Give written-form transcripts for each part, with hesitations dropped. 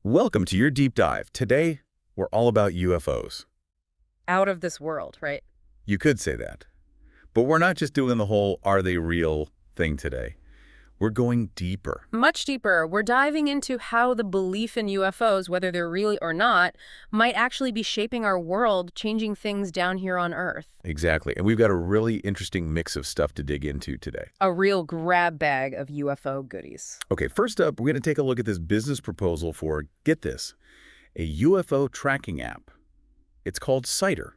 Welcome to your deep dive. Today, we're all about UFOs. Out of this world, right? You could say that. But we're not just doing the whole are they real thing today. We're going deeper. Much deeper. We're diving into how the belief in UFOs, whether they're real or not, might actually be shaping our world, changing things down here on Earth. Exactly. And we've got a really interesting mix of stuff to dig into today. A real grab bag of UFO goodies. Okay, first up, we're going to take a look at this business proposal for, get this, a UFO tracking app. It's called CIDR.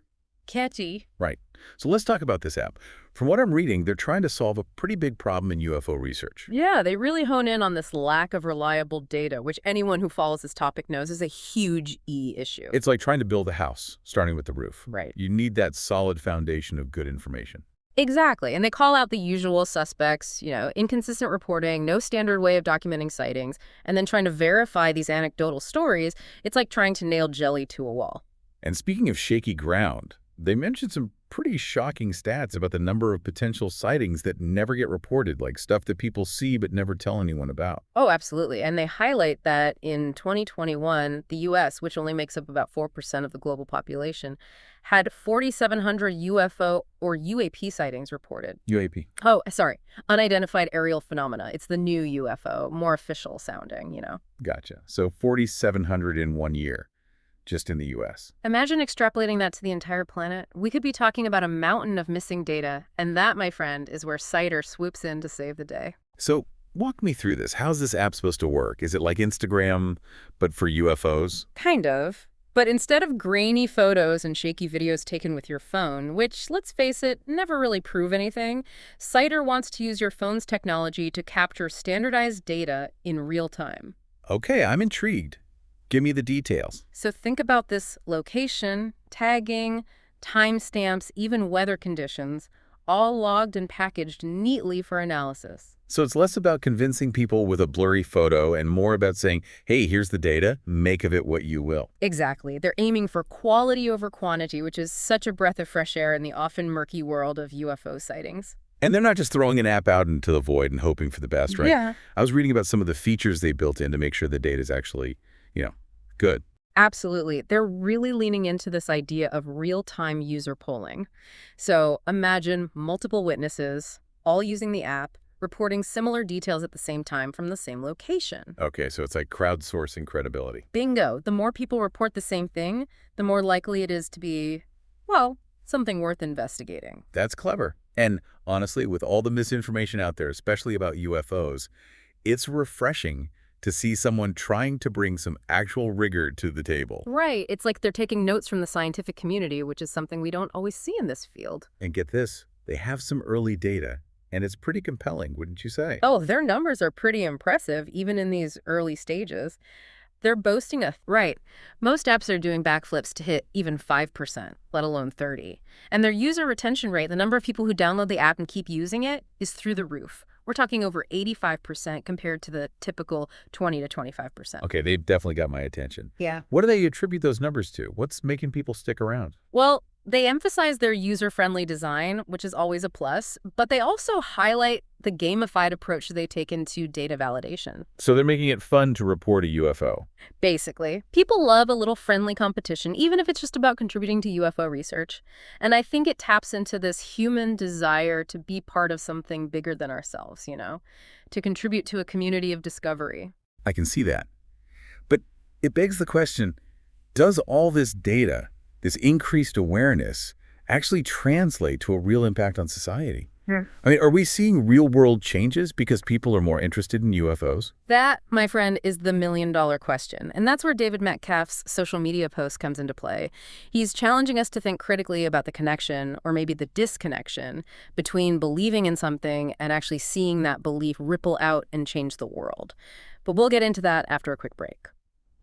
Catchy. Right. So let's talk about this app. From what I'm reading, they're trying to solve a pretty big problem in UFO research. Yeah, they really hone in on this lack of reliable data, which anyone who follows this topic knows is a huge issue. It's like trying to build a house, starting with the roof. Right. You need that solid foundation of good information. Exactly. And they call out the usual suspects, inconsistent reporting, no standard way of documenting sightings, and then trying to verify these anecdotal stories. It's like trying to nail jelly to a wall. And speaking of shaky ground, they mentioned some pretty shocking stats about the number of potential sightings that never get reported, like stuff that people see but never tell anyone about. Oh, absolutely. And they highlight that in 2021, the U.S., which only makes up about 4% of the global population, had 4,700 UFO or UAP sightings reported. UAP. Oh, sorry. Unidentified aerial phenomena. It's the new UFO, more official sounding. Gotcha. So 4,700 in 1 year. Just in the U.S. Imagine extrapolating that to the entire planet. We could be talking about a mountain of missing data, and that, my friend, is where CIDR swoops in to save the day. So walk me through this. How's this app supposed to work? Is it like Instagram, but for UFOs? Kind of. But instead of grainy photos and shaky videos taken with your phone, which, let's face it, never really prove anything, CIDR wants to use your phone's technology to capture standardized data in real time. Okay, I'm intrigued. Give me the details. So think about this: location, tagging, timestamps, even weather conditions, all logged and packaged neatly for analysis. So it's less about convincing people with a blurry photo and more about saying, hey, here's the data, make of it what you will. Exactly. They're aiming for quality over quantity, which is such a breath of fresh air in the often murky world of UFO sightings. And they're not just throwing an app out into the void and hoping for the best, right? Yeah. I was reading about some of the features they built in to make sure the data is actually, good. Absolutely. They're really leaning into this idea of real-time user polling. So imagine multiple witnesses, all using the app, reporting similar details at the same time from the same location. Okay, so it's like crowdsourcing credibility. Bingo. The more people report the same thing, the more likely it is to be, well, something worth investigating. That's clever. And honestly, with all the misinformation out there, especially about UFOs, it's refreshing to see someone trying to bring some actual rigor to the table. Right. It's like they're taking notes from the scientific community, which is something we don't always see in this field. And get this, they have some early data, and it's pretty compelling, wouldn't you say? Oh, their numbers are pretty impressive, even in these early stages. They're boasting right. Most apps are doing backflips to hit even 5%, let alone 30%. And their user retention rate, the number of people who download the app and keep using it, is through the roof. We're talking over 85% compared to the typical 20 to 25%. Okay, they've definitely got my attention. Yeah. What do they attribute those numbers to? What's making people stick around? Well, they emphasize their user-friendly design, which is always a plus, but they also highlight the gamified approach they take into data validation. So they're making it fun to report a UFO. Basically, people love a little friendly competition, even if it's just about contributing to UFO research. And I think it taps into this human desire to be part of something bigger than ourselves, to contribute to a community of discovery. I can see that. But it begs the question, does all this data, this increased awareness, actually translate to a real impact on society? I mean, are we seeing real-world changes because people are more interested in UFOs? That, my friend, is the million-dollar question. And that's where David Metcalfe's social media post comes into play. He's challenging us to think critically about the connection, or maybe the disconnection, between believing in something and actually seeing that belief ripple out and change the world. But we'll get into that after a quick break.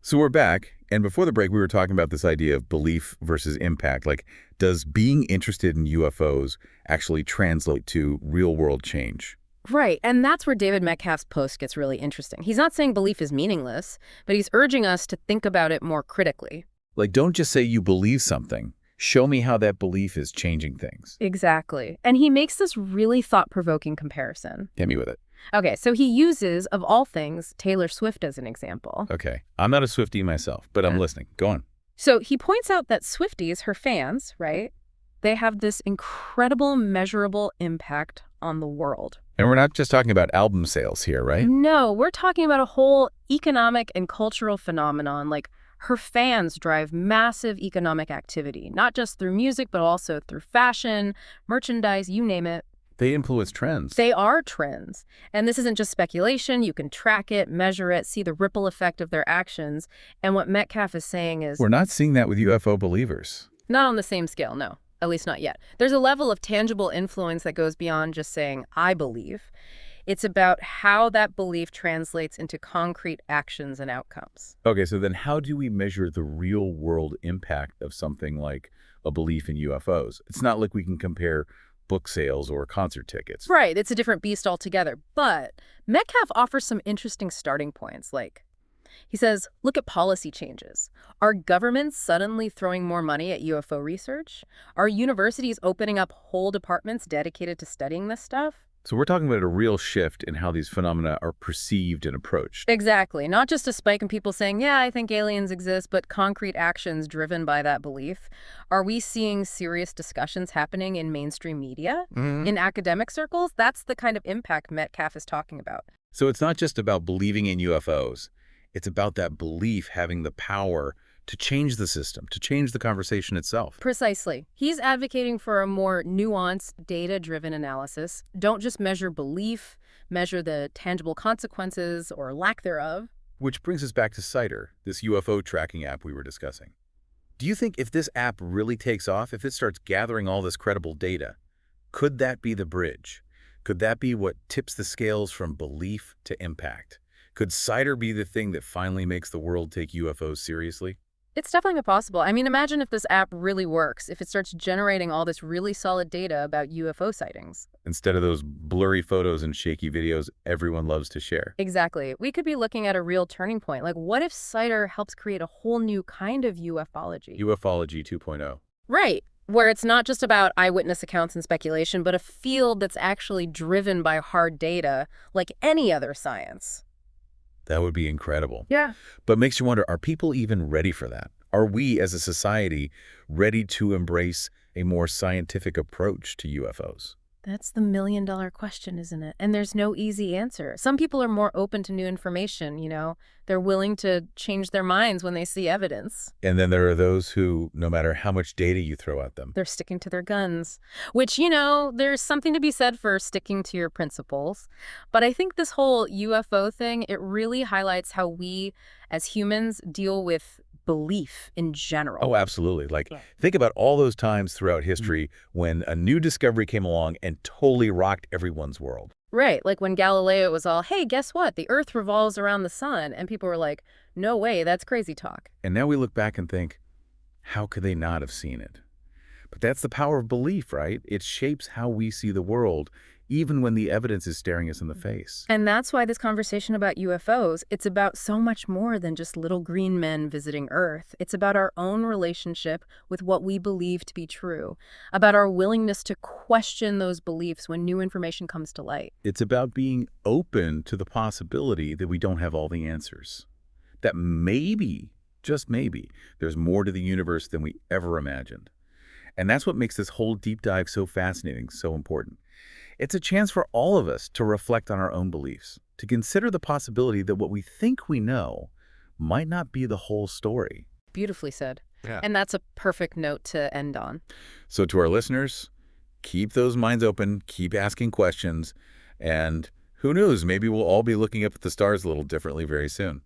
So we're back, and before the break, we were talking about this idea of belief versus impact. Like, does being interested in UFOs actually translate to real-world change? Right, and that's where David Metcalfe's post gets really interesting. He's not saying belief is meaningless, but he's urging us to think about it more critically. Like, don't just say you believe something. Show me how that belief is changing things. Exactly. And he makes this really thought-provoking comparison. Hit me with it. Okay, so he uses, of all things, Taylor Swift as an example. Okay. I'm not a Swiftie myself, but I'm listening. Go on. So he points out that Swifties, her fans, right, they have this incredible measurable impact on the world. And we're not just talking about album sales here, right? No, we're talking about a whole economic and cultural phenomenon. Like, her fans drive massive economic activity, not just through music, but also through fashion, merchandise, you name it. They influence trends. They are trends. And this isn't just speculation. You can track it, measure it, see the ripple effect of their actions. And what Metcalfe is saying is... We're not seeing that with UFO believers. Not on the same scale, no. At least not yet. There's a level of tangible influence that goes beyond just saying, I believe. It's about how that belief translates into concrete actions and outcomes. Okay, so then how do we measure the real-world impact of something like a belief in UFOs? It's not like we can compare book sales or concert tickets. Right, it's a different beast altogether. But Metcalfe offers some interesting starting points. Like, he says, look at policy changes. Are governments suddenly throwing more money at UFO research? Are universities opening up whole departments dedicated to studying this stuff? So we're talking about a real shift in how these phenomena are perceived and approached. Exactly. Not just a spike in people saying, yeah, I think aliens exist, but concrete actions driven by that belief. Are we seeing serious discussions happening in mainstream media? In academic circles? That's the kind of impact Metcalfe is talking about. So it's not just about believing in UFOs. It's about that belief having the power to change the system, to change the conversation itself. Precisely. He's advocating for a more nuanced, data-driven analysis. Don't just measure belief, measure the tangible consequences or lack thereof. Which brings us back to CITER, this UFO tracking app we were discussing. Do you think if this app really takes off, if it starts gathering all this credible data, could that be the bridge? Could that be what tips the scales from belief to impact? Could CITER be the thing that finally makes the world take UFOs seriously? It's definitely possible. I mean, imagine if this app really works, if it starts generating all this really solid data about UFO sightings. Instead of those blurry photos and shaky videos everyone loves to share. Exactly. We could be looking at a real turning point. Like, what if CITER helps create a whole new kind of ufology? Ufology 2.0. Right. Where it's not just about eyewitness accounts and speculation, but a field that's actually driven by hard data, like any other science. That would be incredible. Yeah. But makes you wonder, are people even ready for that? Are we as a society ready to embrace a more scientific approach to UFOs? That's the million-dollar question, isn't it? And there's no easy answer. Some people are more open to new information, you know. They're willing to change their minds when they see evidence. And then there are those who, no matter how much data you throw at them, they're sticking to their guns, which, you know, there's something to be said for sticking to your principles. But I think this whole UFO thing, it really highlights how we as humans deal with belief in general. Oh, absolutely. Like, think about all those times throughout history when a new discovery came along and totally rocked everyone's world. Right. Like when Galileo was all, hey, guess what? The Earth revolves around the sun. And people were like, no way, that's crazy talk. And now we look back and think, how could they not have seen it? But that's the power of belief, right? It shapes how we see the world, even when the evidence is staring us in the face. And that's why this conversation about UFOs, it's about so much more than just little green men visiting Earth. It's about our own relationship with what we believe to be true, about our willingness to question those beliefs when new information comes to light. It's about being open to the possibility that we don't have all the answers. That maybe, just maybe, there's more to the universe than we ever imagined. And that's what makes this whole deep dive so fascinating, so important. It's a chance for all of us to reflect on our own beliefs, to consider the possibility that what we think we know might not be the whole story. Beautifully said. Yeah. And that's a perfect note to end on. So to our listeners, keep those minds open, keep asking questions, and who knows, maybe we'll all be looking up at the stars a little differently very soon.